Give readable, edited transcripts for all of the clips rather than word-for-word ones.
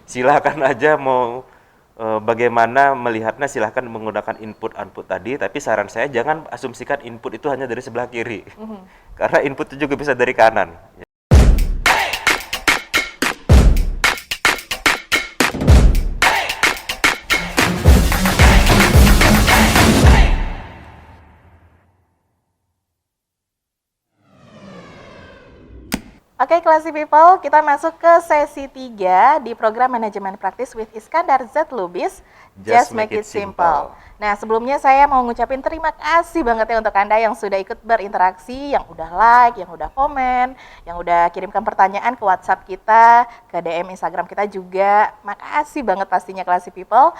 Silakan aja mau bagaimana melihatnya, silahkan menggunakan input-output tadi, tapi saran saya jangan asumsikan input itu hanya dari sebelah kiri. Karena input itu juga bisa dari kanan. Oke, Classy People, kita masuk ke sesi 3 di program Manajemen Praktis with Iskandar Z. Lubis, Just Make It Simple. Nah, sebelumnya saya mau ngucapin terima kasih banget ya untuk Anda yang sudah ikut berinteraksi, yang udah like, yang udah komen, yang udah kirimkan pertanyaan ke WhatsApp kita, ke DM Instagram kita juga. Makasih banget pastinya Classy People.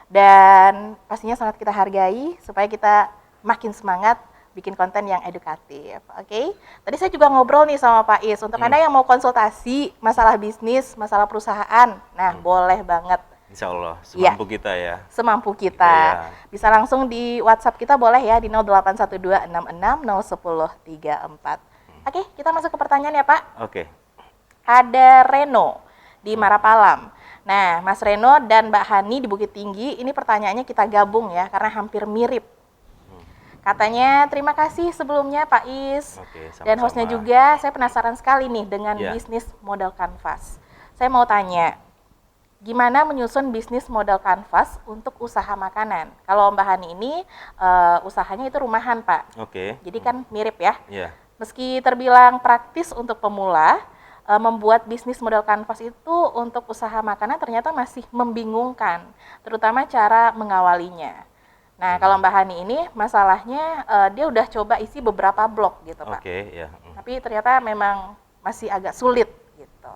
Dan pastinya sangat kita hargai supaya kita makin semangat bikin konten yang edukatif, oke? Tadi saya juga ngobrol nih sama Pak Is, untuk Anda yang mau konsultasi masalah bisnis, masalah perusahaan, nah boleh banget. Insya Allah, semampu kita ya. Semampu kita. Ya. Bisa langsung di WhatsApp kita boleh ya, di 0812660134. Oke, kita masuk ke pertanyaan ya Pak. Oke. Ada Reno di Marapalam. Nah, Mas Reno dan Mbak Hani di Bukit Tinggi, ini pertanyaannya kita gabung ya, karena hampir mirip. Katanya, terima kasih sebelumnya Pak Is. Oke, sama-sama. Dan hostnya juga, saya penasaran sekali nih dengan bisnis model kanvas. Saya mau tanya, gimana menyusun bisnis model kanvas untuk usaha makanan? Kalau Mbak Hani ini, usahanya itu rumahan Pak. Oke. Jadi kan mirip ya. Iya. Meski terbilang praktis untuk pemula, membuat bisnis model kanvas itu untuk usaha makanan ternyata masih membingungkan, terutama cara mengawalinya. Nah, kalau Mbak Hani ini masalahnya dia udah coba isi beberapa blog gitu, Pak. Oke, ya. Tapi ternyata memang masih agak sulit gitu.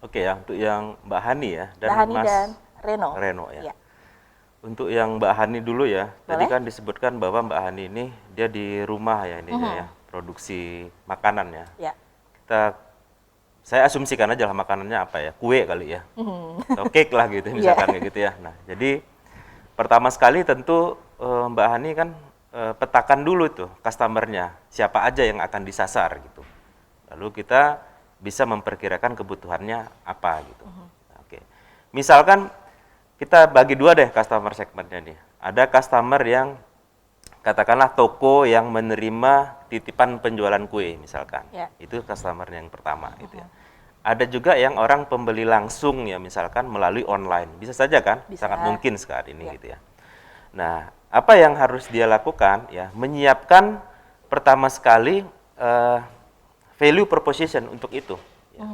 Oke ya, untuk yang Mbak Hani ya dan Mbak Hani Mas dan Reno. ya. Iya. Untuk yang Mbak Hani dulu ya. Tadi Boleh? kan disebutkan bahwa Mbak Hani ini dia di rumah ya ininya ya, produksi makanan ya. Ya. Saya asumsikan aja lah makanannya apa ya, kue kali ya, atau cake lah gitu misalkan kayak gitu ya. Nah, jadi pertama sekali tentu Mbak Hani kan petakan dulu tuh customer-nya, siapa aja yang akan disasar gitu. Lalu kita bisa memperkirakan kebutuhannya apa gitu. Oke. Misalkan kita bagi dua deh customer segmennya nih. Ada customer yang katakanlah toko yang menerima titipan penjualan kue misalkan. Ya. Itu customer yang pertama gitu ya. Ada juga yang orang pembeli langsung ya misalkan melalui online. Bisa saja kan? Bisa. Sangat mungkin saat ini Ya. gitu ya. Nah, apa yang harus dia lakukan ya? Menyiapkan pertama sekali value proposition untuk itu. Ya.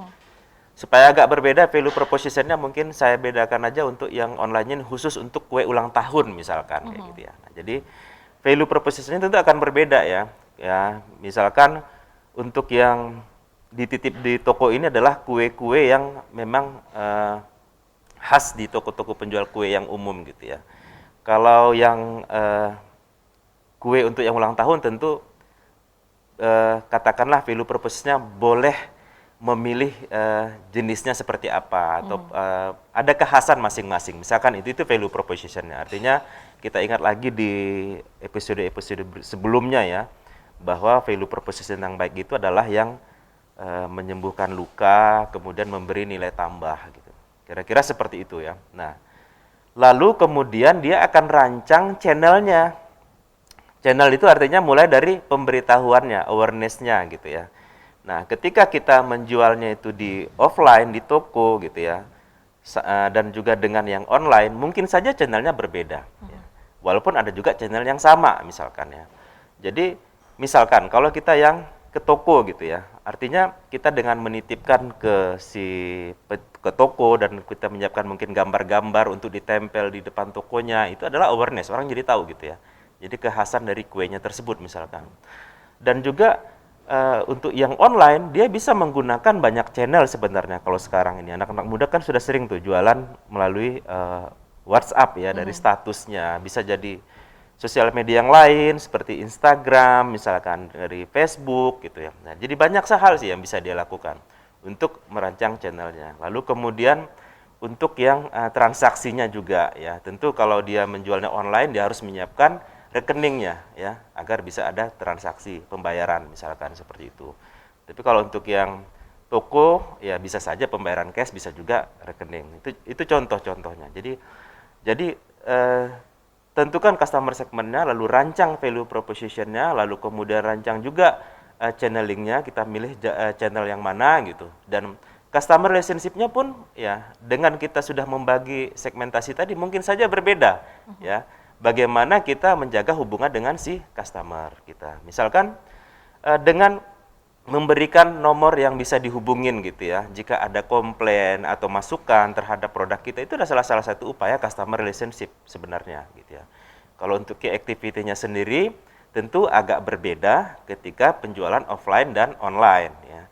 Supaya agak berbeda value proposition-nya mungkin saya bedakan aja untuk yang online khusus untuk kue ulang tahun misalkan kayak gitu ya. Nah, jadi value proposition-nya tentu akan berbeda ya. Ya, misalkan untuk yang dititip di toko ini adalah kue-kue yang memang khas di toko-toko penjual kue yang umum gitu ya. Kalau yang kue untuk yang ulang tahun tentu katakanlah value proposition-nya boleh memilih jenisnya seperti apa atau ada kekhasan masing-masing. Misalkan itu value proposition-nya. Artinya kita ingat lagi di episode-episode sebelumnya ya, bahwa value proposition yang baik itu adalah yang menyembuhkan luka, kemudian memberi nilai tambah gitu. Kira-kira seperti itu ya. Nah, lalu kemudian dia akan rancang channelnya. Channel itu artinya mulai dari pemberitahuannya, awareness-nya gitu ya. Nah, ketika kita menjualnya itu di offline, di toko gitu ya, dan juga dengan yang online, mungkin saja channelnya berbeda. Ya. Walaupun ada juga channel yang sama misalkan ya. Jadi, misalkan kalau kita yang ke toko gitu ya, artinya kita dengan menitipkan ke toko dan kita menyiapkan mungkin gambar-gambar untuk ditempel di depan tokonya, itu adalah awareness, orang jadi tahu gitu ya. Jadi kekhasan dari kuenya tersebut misalkan. Dan juga untuk yang online, dia bisa menggunakan banyak channel sebenarnya kalau sekarang ini. Anak-anak muda kan sudah sering tuh jualan melalui WhatsApp ya, dari statusnya. Bisa jadi sosial media yang lain seperti Instagram, misalkan dari Facebook gitu ya. Nah, jadi banyak hal sih yang bisa dia lakukan untuk merancang channelnya. Lalu kemudian untuk yang transaksinya juga ya. Tentu kalau dia menjualnya online, dia harus menyiapkan rekeningnya ya, agar bisa ada transaksi pembayaran misalkan seperti itu. Tapi kalau untuk yang toko ya bisa saja pembayaran cash, bisa juga rekening. Itu contoh-contohnya. Jadi tentukan customer segmentnya, lalu rancang value proposition-nya, lalu kemudian rancang juga channelingnya, kita milih channel yang mana gitu. Dan customer relationship-nya pun ya dengan kita sudah membagi segmentasi tadi mungkin saja berbeda ya. Bagaimana kita menjaga hubungan dengan si customer kita. Misalkan dengan memberikan nomor yang bisa dihubungin gitu ya. Jika ada komplain atau masukan terhadap produk kita, itu adalah salah satu upaya customer relationship sebenarnya gitu ya. Kalau untuk key activity-nya sendiri tentu agak berbeda ketika penjualan offline dan online ya.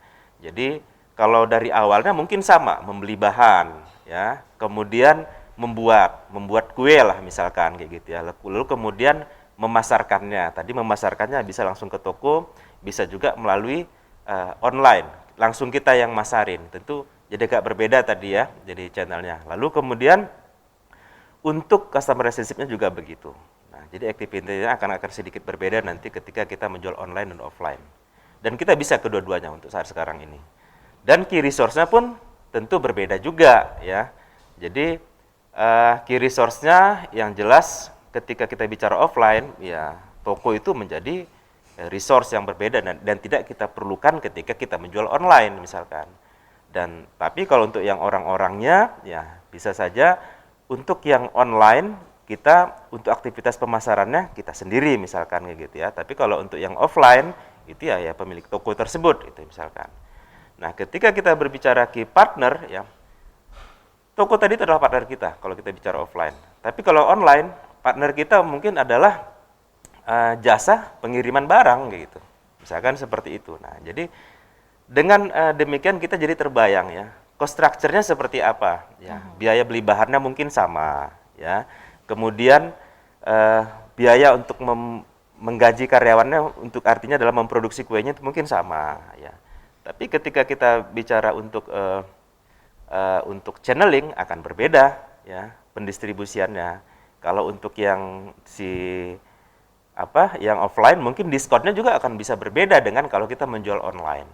Jadi kalau dari awalnya mungkin sama, membeli bahan ya, kemudian membuat kue lah misalkan kayak gitu ya. Lalu kemudian memasarkannya. Tadi memasarkannya bisa langsung ke toko, bisa juga melalui online, langsung kita yang masarin. Tentu jadi agak berbeda tadi ya, jadi channelnya. Lalu kemudian untuk customer relationship-nya juga begitu. Nah, jadi activity-nya akan sedikit berbeda nanti ketika kita menjual online dan offline. Dan kita bisa kedua-duanya untuk saat sekarang ini. Dan key resource-nya pun tentu berbeda juga ya. Jadi key resource-nya yang jelas ketika kita bicara offline, ya toko itu menjadi resource yang berbeda dan tidak kita perlukan ketika kita menjual online misalkan. Dan tapi kalau untuk yang orang-orangnya ya bisa saja untuk yang online kita untuk aktivitas pemasarannya kita sendiri misalkan kayak gitu ya. Tapi kalau untuk yang offline itu ya pemilik toko tersebut itu misalkan. Nah, ketika kita berbicara key partner ya, toko tadi itu adalah partner kita kalau kita bicara offline. Tapi kalau online partner kita mungkin adalah jasa pengiriman barang gitu, misalkan seperti itu. Nah, jadi dengan demikian kita jadi terbayang ya, cost structure-nya seperti apa ya, biaya beli bahannya mungkin sama ya, kemudian biaya untuk menggaji karyawannya untuk artinya dalam memproduksi kuenya itu mungkin sama ya. Tapi ketika kita bicara untuk channeling akan berbeda ya pendistribusiannya. Kalau untuk yang yang offline mungkin diskonnya juga akan bisa berbeda dengan kalau kita menjual online.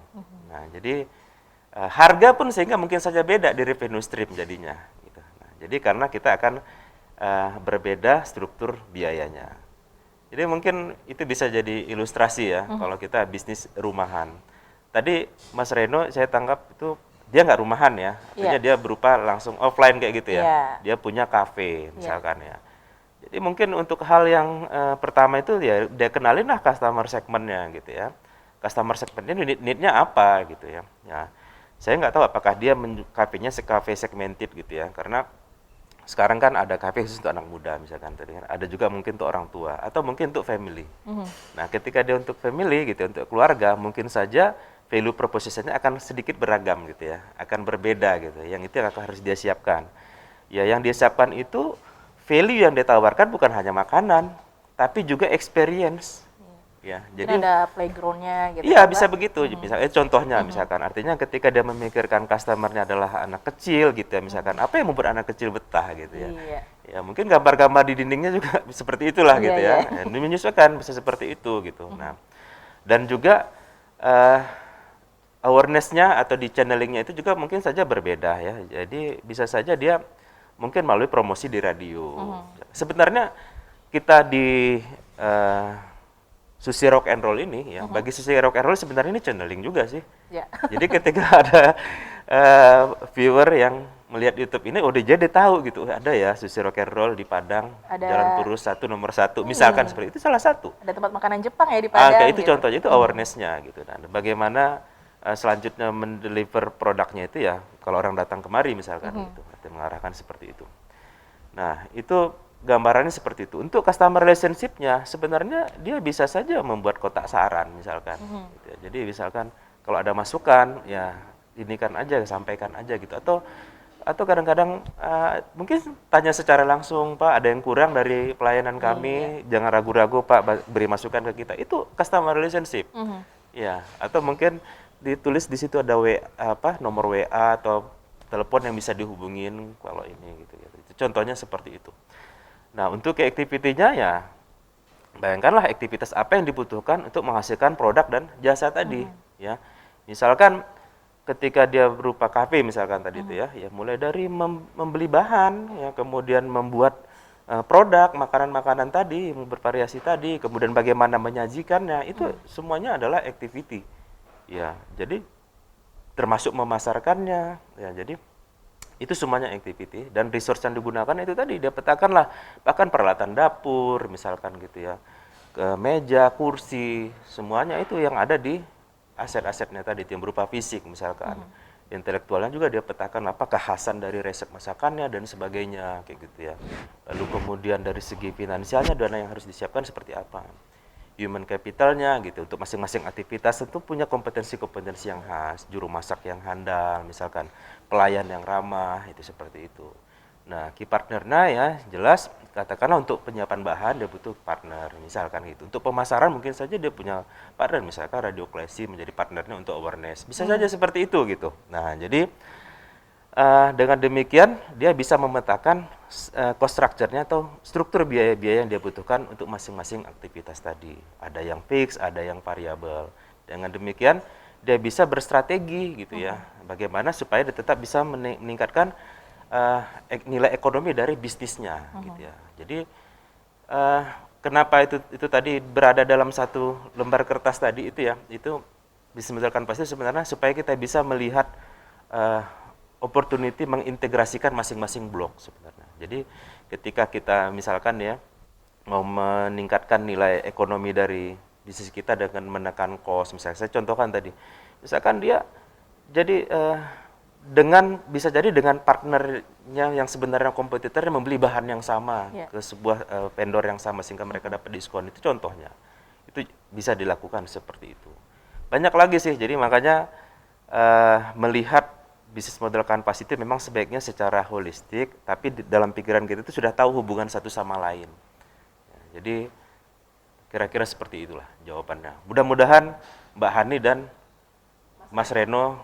Nah, jadi harga pun sehingga mungkin saja beda di revenue stream jadinya. Gitu. Nah, jadi karena kita akan berbeda struktur biayanya. Jadi mungkin itu bisa jadi ilustrasi ya kalau kita bisnis rumahan. Tadi Mas Reno saya tangkap itu dia nggak rumahan ya, artinya dia berupa langsung offline kayak gitu ya. Dia punya kafe misalkan ya. Jadi mungkin untuk hal yang pertama itu ya dia kenalin lah customer segmentnya gitu ya. Customer segmentnya need-nya apa gitu ya. Ya saya nggak tahu apakah dia kafenya kafe segmented gitu ya. Karena sekarang kan ada kafe khusus untuk anak muda misalkan tadi kan. Ada juga mungkin untuk orang tua atau mungkin untuk family. Nah ketika dia untuk family gitu untuk keluarga mungkin saja value proposition-nya akan sedikit beragam gitu ya. Akan berbeda gitu. Yang itu yang akan harus dia siapkan. Ya yang dia siapkan itu value yang ditawarkan bukan hanya makanan, tapi juga experience. Ya, jadi ada playground-nya gitu. Iya, bisa begitu. Misalnya contohnya misalkan artinya ketika dia memikirkan customer-nya adalah anak kecil gitu ya, misalkan apa yang membuat anak kecil betah gitu ya. Ya, mungkin gambar-gambar di dindingnya juga seperti itulah gitu ya. Dan menyesuaikan bisa seperti itu gitu. Nah, dan juga awareness-nya atau di channeling-nya itu juga mungkin saja berbeda ya. Jadi bisa saja dia mungkin melalui promosi di radio. Sebenarnya kita di Susi Rock and Roll ini ya, bagi Susi Rock and Roll sebenarnya ini channeling juga sih. Jadi ketika ada viewer yang melihat YouTube ini, dia tahu gitu, ada ya Susi Rock and Roll di Padang, Jalan Purus 1 nomor 1, misalkan seperti itu salah satu. Ada tempat makanan Jepang ya di Padang. Kayak itu gitu. Contohnya itu awareness-nya gitu. Dan bagaimana selanjutnya mendeliver produknya itu ya kalau orang datang kemari misalkan gitu, atau mengarahkan seperti itu. Nah itu gambarannya seperti itu. Untuk customer relationship-nya sebenarnya dia bisa saja membuat kotak saran misalkan. Gitu ya. Jadi misalkan kalau ada masukan ya ini kan aja sampaikan aja gitu atau kadang-kadang mungkin tanya secara langsung Pak ada yang kurang dari pelayanan kami jangan ragu-ragu Pak beri masukan ke kita itu customer relationship. Ya atau mungkin ditulis di situ ada nomor WA atau telepon yang bisa dihubungin kalau ini gitu. Contohnya seperti itu. Nah, untuk activity-nya ya bayangkanlah aktivitas apa yang dibutuhkan untuk menghasilkan produk dan jasa tadi ya. Misalkan ketika dia berupa kafe misalkan tadi itu ya, ya mulai dari membeli bahan, ya kemudian membuat produk makanan-makanan tadi bervariasi tadi, kemudian bagaimana menyajikannya, itu semuanya adalah activity. Ya, jadi termasuk memasarkannya, ya jadi itu semuanya activity dan resource yang digunakan itu tadi dia petakanlah bahkan peralatan dapur misalkan gitu ya, ke meja, kursi, semuanya itu yang ada di aset-asetnya tadi yang berupa fisik misalkan. Intelektualnya juga dia petakan apa kekhasan dari resep masakannya dan sebagainya kayak gitu ya. Lalu kemudian dari segi finansialnya dana yang harus disiapkan seperti apa. Human capitalnya gitu untuk masing-masing aktivitas tentu punya kompetensi-kompetensi yang khas, juru masak yang handal misalkan, pelayan yang ramah itu seperti itu. Nah, key partnernya ya jelas katakanlah untuk penyiapan bahan dia butuh partner misalkan gitu. Untuk pemasaran mungkin saja dia punya partner misalkan Radio Klesi menjadi partnernya untuk awareness. Bisa saja seperti itu gitu. Nah, jadi dengan demikian dia bisa memetakan cost structure-nya atau struktur biaya-biaya yang dia butuhkan untuk masing-masing aktivitas tadi. Ada yang fix, ada yang variabel. Dengan demikian dia bisa berstrategi gitu ya. Bagaimana supaya dia tetap bisa meningkatkan nilai ekonomi dari bisnisnya gitu ya. Jadi kenapa itu tadi berada dalam satu lembar kertas tadi itu ya, itu bisnis model kanvas itu sebenarnya supaya kita bisa melihat opportunity mengintegrasikan masing-masing blok sebenarnya. Jadi ketika kita misalkan ya mau meningkatkan nilai ekonomi dari bisnis kita dengan menekan cost, misalnya saya contohkan tadi, misalkan dia jadi bisa jadi dengan partnernya yang sebenarnya kompetitornya membeli bahan yang sama ke sebuah vendor yang sama sehingga mereka dapat diskon, itu contohnya. Itu bisa dilakukan seperti itu. Banyak lagi sih, jadi makanya melihat bisnis model kanvas itu memang sebaiknya secara holistik, tapi dalam pikiran kita itu sudah tahu hubungan satu sama lain. Ya, jadi kira-kira seperti itulah jawabannya. Mudah-mudahan Mbak Hani dan Mas Reno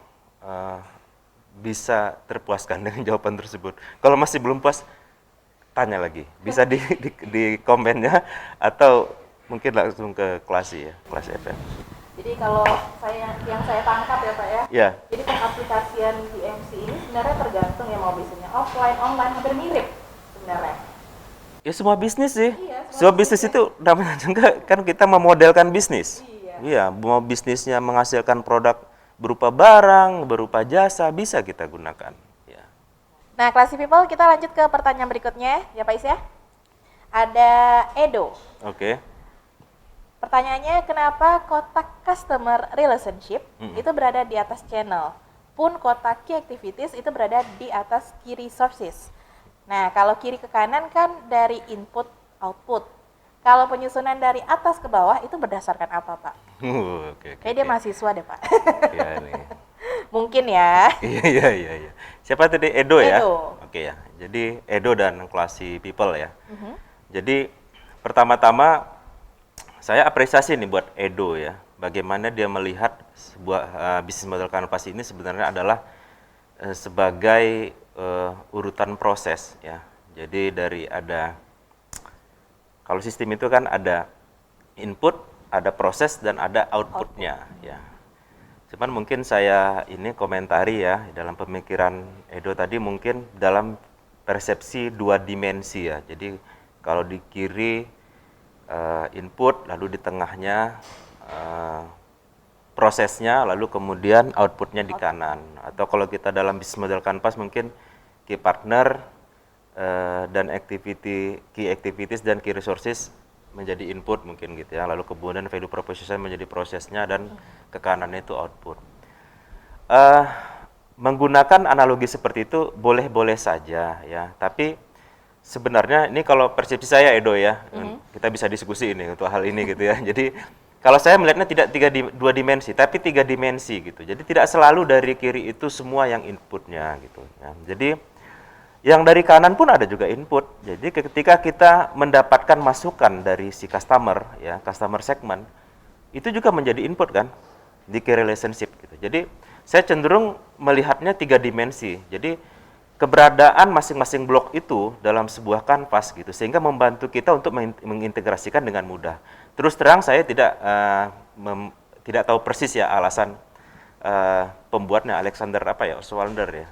bisa terpuaskan dengan jawaban tersebut. Kalau masih belum puas, tanya lagi. Bisa di komennya atau mungkin langsung ke kelas ya, kelas FM. Jadi kalau yang saya tangkap ya Pak ya, jadi pengaplikasian DMC ini sebenarnya tergantung ya mau bisnisnya offline, online, hampir mirip sebenarnya. Ya semua bisnis sih. Iya, semua bisnis itu namanya juga kan kita memodelkan bisnis. Iya, mau bisnisnya menghasilkan produk berupa barang, berupa jasa, bisa kita gunakan. Ya. Nah, Classy People, kita lanjut ke pertanyaan berikutnya, ya Pak Is ya. Ada Edo. Oke. Pertanyaannya, kenapa kotak customer relationship itu berada di atas channel, pun kotak key activities itu berada di atas key resources. Nah, kalau kiri ke kanan kan dari input output. Kalau penyusunan dari atas ke bawah itu berdasarkan apa, Pak? Kayak dia mahasiswa deh, Pak. Iya nih. Mungkin ya. Iya. Siapa tadi? Edo ya? Edo. Oke ya. Jadi Edo dan Classy People ya. Jadi pertama-tama saya apresiasi nih buat Edo ya. Bagaimana dia melihat sebuah bisnis model kanvas ini sebenarnya adalah sebagai urutan proses ya. Jadi dari kalau sistem itu kan ada input, ada proses, dan ada outputnya. Ya. Cuman mungkin saya ini komentari ya, dalam pemikiran Edo tadi mungkin dalam persepsi dua dimensi ya. Jadi kalau di kiri input, lalu di tengahnya prosesnya, lalu kemudian outputnya di kanan. Atau kalau kita dalam bisnis model kanvas mungkin key partner, dan key activities dan key resources menjadi input mungkin gitu ya, lalu kemudian value proposition menjadi prosesnya dan ke kanannya itu output. Menggunakan analogi seperti itu boleh-boleh saja ya, tapi sebenarnya ini kalau persepsi saya Edo ya, kita bisa diskusi ini untuk hal ini gitu ya. Jadi kalau saya melihatnya tidak dua dimensi, tapi 3 dimensi gitu. Jadi tidak selalu dari kiri itu semua yang inputnya gitu ya. Jadi yang dari kanan pun ada juga input. Jadi ketika kita mendapatkan masukan dari si customer, ya customer segment, itu juga menjadi input kan di key relationship gitu. Jadi saya cenderung melihatnya 3 dimensi. Jadi keberadaan masing-masing blok itu dalam sebuah kanvas gitu, sehingga membantu kita untuk mengintegrasikan dengan mudah. Terus terang saya tidak tahu persis ya alasan pembuatnya Alexander Osterwalder ya,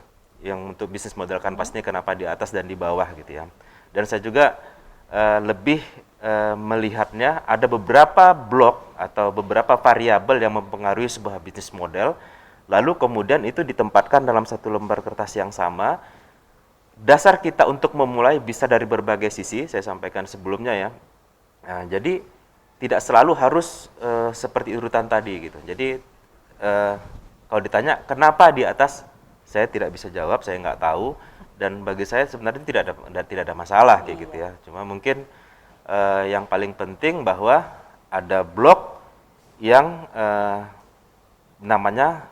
yang untuk bisnis model kanvasnya kenapa di atas dan di bawah gitu ya. Dan saya juga lebih melihatnya ada beberapa blok atau beberapa variabel yang mempengaruhi sebuah bisnis model, lalu kemudian itu ditempatkan dalam satu lembar kertas yang sama. Dasar kita untuk memulai bisa dari berbagai sisi, saya sampaikan sebelumnya ya. Nah, jadi tidak selalu harus seperti urutan tadi gitu. Jadi kalau ditanya kenapa di atas, saya tidak bisa jawab, saya nggak tahu. Dan bagi saya sebenarnya tidak ada masalah kayak gitu ya. Cuma mungkin yang paling penting bahwa ada blok yang namanya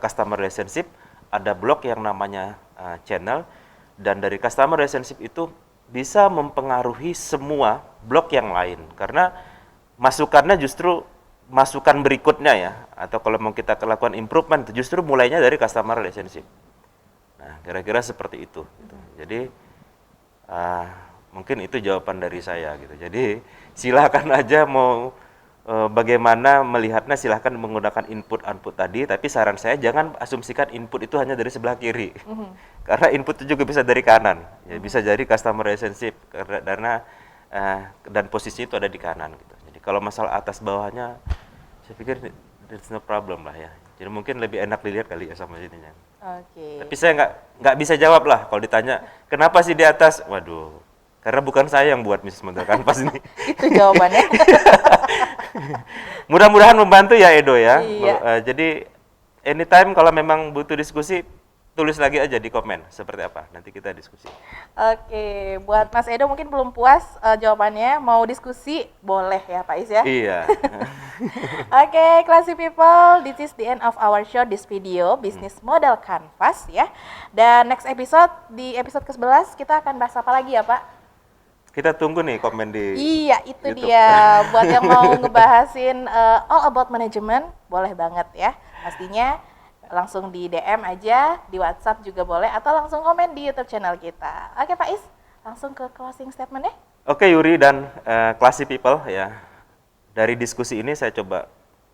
customer relationship, ada blok yang namanya channel, dan dari customer relationship itu bisa mempengaruhi semua blok yang lain, karena masukannya justru masukan berikutnya ya, atau kalau mau kita lakukan improvement justru mulainya dari customer relationship. Nah, kira-kira seperti itu gitu. Jadi mungkin itu jawaban dari saya gitu. Jadi silakan aja mau bagaimana melihatnya, silahkan menggunakan input-output tadi, tapi saran saya jangan asumsikan input itu hanya dari sebelah kiri. Karena input itu juga bisa dari kanan, ya bisa jadi customer relationship, karena dan posisi itu ada di kanan gitu. Jadi kalau masalah atas bawahnya, saya pikir there's no problem lah ya. Jadi mungkin lebih enak dilihat kali ya sama ininya. Tapi saya nggak bisa jawab lah kalau ditanya kenapa sih di atas. Waduh, karena bukan saya yang buat bisnis model kanvas ini. Itu jawabannya. Mudah-mudahan membantu ya Edo ya. Iya. Jadi anytime kalau memang butuh diskusi, tulis lagi aja di komen seperti apa. Nanti kita diskusi. Oke, buat Mas Edo mungkin belum puas jawabannya, mau diskusi boleh ya Pak Is ya. Iya. Oke, classy people, this is the end of our show, this video, Business Model Canvas ya. Dan next episode, di episode ke-11 kita akan bahas apa lagi ya Pak? Kita tunggu nih komen di Iya, itu YouTube. dia. Buat yang mau ngebahasin all about management, boleh banget ya. Pastinya langsung di DM aja, di WhatsApp juga boleh, atau langsung komen di YouTube channel kita. Oke Pak Is, langsung ke closing statement ya. Oke Yuri dan classy people ya. Dari diskusi ini saya coba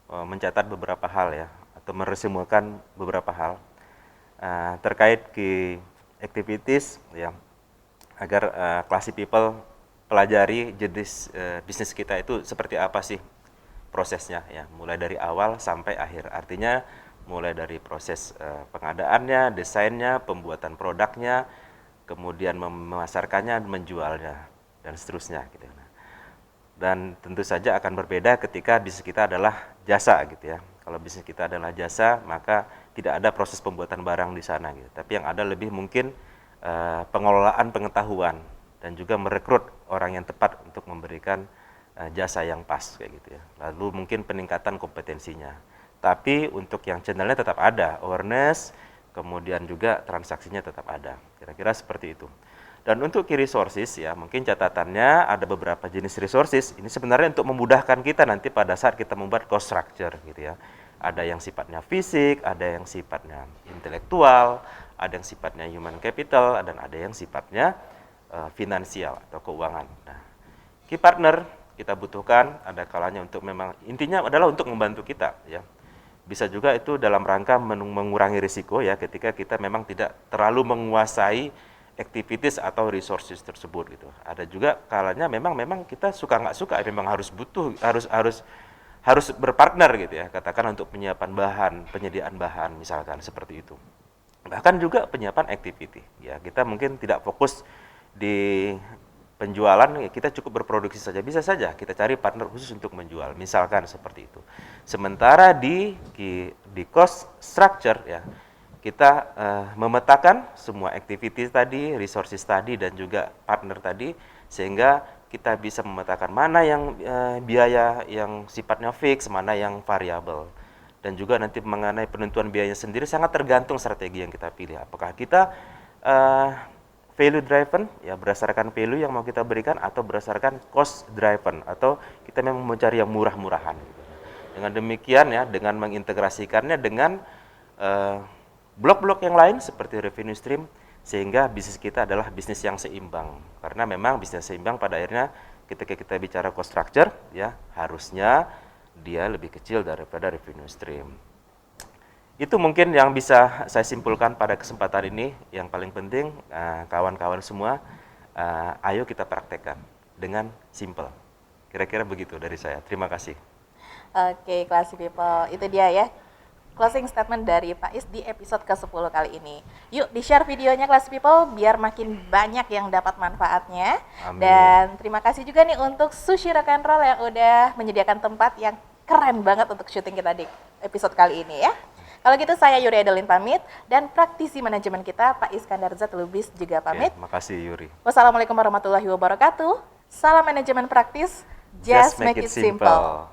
mencatat beberapa hal ya, atau meresumekan beberapa hal terkait key activities ya, agar classy people pelajari jenis bisnis kita itu seperti apa sih prosesnya ya, mulai dari awal sampai akhir. Artinya mulai dari proses pengadaannya, desainnya, pembuatan produknya, kemudian memasarkannya, menjualnya, dan seterusnya gitu. Dan tentu saja akan berbeda ketika bisnis kita adalah jasa gitu ya. Kalau bisnis kita adalah jasa, maka tidak ada proses pembuatan barang di sana gitu. Tapi yang ada lebih mungkin pengelolaan pengetahuan dan juga merekrut orang yang tepat untuk memberikan jasa yang pas kayak gitu ya. Lalu mungkin peningkatan kompetensinya. Tapi untuk yang channelnya tetap ada, awareness, kemudian juga transaksinya tetap ada. Kira-kira seperti itu. Dan untuk key resources ya, mungkin catatannya ada beberapa jenis resources. Ini sebenarnya untuk memudahkan kita nanti pada saat kita membuat cost structure gitu ya. Ada yang sifatnya fisik, ada yang sifatnya intelektual, ada yang sifatnya human capital, dan ada yang sifatnya finansial atau keuangan. Nah, key partner kita butuhkan ada kalanya untuk memang intinya adalah untuk membantu kita ya. Bisa juga itu dalam rangka mengurangi risiko ya, ketika kita memang tidak terlalu menguasai activities atau resources tersebut gitu. Ada juga kalanya memang kita suka nggak suka memang harus berpartner gitu ya, katakan untuk penyiapan bahan, penyediaan bahan misalkan seperti itu. Bahkan juga penyiapan activity ya, kita mungkin tidak fokus di penjualan, kita cukup berproduksi saja, bisa saja kita cari partner khusus untuk menjual, misalkan seperti itu. Sementara di cost structure ya, kita memetakan semua activity tadi, resources tadi, dan juga partner tadi, sehingga kita bisa memetakan mana yang biaya yang sifatnya fix, mana yang variabel. Dan juga nanti mengenai penentuan biayanya sendiri sangat tergantung strategi yang kita pilih. Apakah kita value driven ya, berdasarkan value yang mau kita berikan, atau berdasarkan cost driven, atau kita memang mencari yang murah-murahan gitu. Dengan demikian ya, dengan mengintegrasikannya dengan blok-blok yang lain seperti revenue stream, sehingga bisnis kita adalah bisnis yang seimbang. Karena memang bisnis seimbang pada akhirnya ketika kita bicara cost structure ya, harusnya dia lebih kecil daripada revenue stream. Itu mungkin yang bisa saya simpulkan pada kesempatan ini. Yang paling penting, kawan-kawan semua, ayo kita praktekkan dengan simple. Kira-kira begitu dari saya. Terima kasih. Oke, Classy People, itu dia ya closing statement dari Pak Is di episode ke-10 kali ini. Yuk di-share videonya Classy People biar makin banyak yang dapat manfaatnya. Amin. Dan terima kasih juga nih untuk Sushi Rock and Roll yang udah menyediakan tempat yang keren banget untuk syuting kita di episode kali ini ya. Kalau gitu saya Yuri Adeline pamit dan praktisi manajemen kita Pak Iskandar Zat Lubis juga pamit. Makasih Yuri. Wassalamualaikum warahmatullahi wabarakatuh. Salam manajemen praktis. Just make it simple.